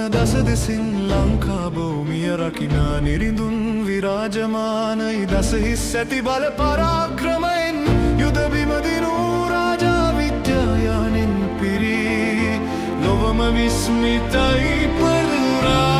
දස දෙසින් ලංකා භූමිය රකිනා නිරිඳුන් විරාජමානයි දස හිස් ඇති බල පරාක්‍රමයෙන් යුද බිම දිනූ රාජා විද්‍යායනෙන් පිරී ලොවම විස්මිතයි පදුරා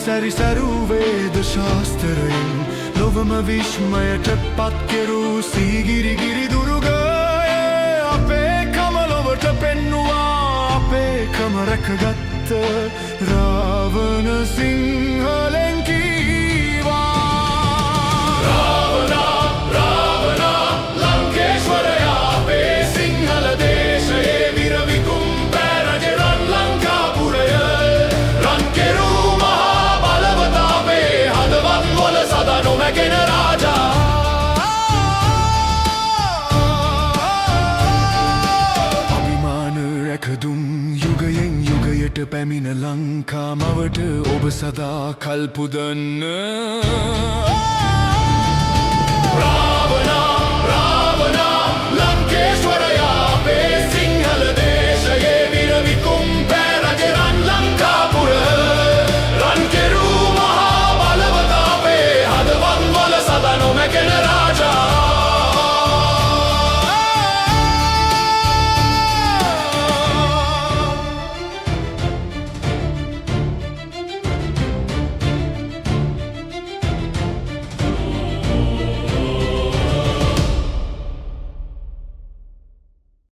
සැරිසැරූ වේද ශාස්තරයෙන් ලොවම විශ්මයට පත් කෙරූ සීගිරිගිරි දුරුගය අපේ කම ලොවට පෙන්නුවා අපේ කම රැකගත්ත රාවණ සිංහලෙන් කීවා රාවණා ලංකේශ්වරයා අපේ සිංහල දේශයේ විරවිකුම් පැරජ රන් ලංකාපුරය රන් කෙරූ සදා නොමැකෙන රාජා අභිමාන රැකදුම් යුගයෙන් යුගයට පැමිණ ලංකා මවට ඔබ සදා කල් පුදන්න රාවණා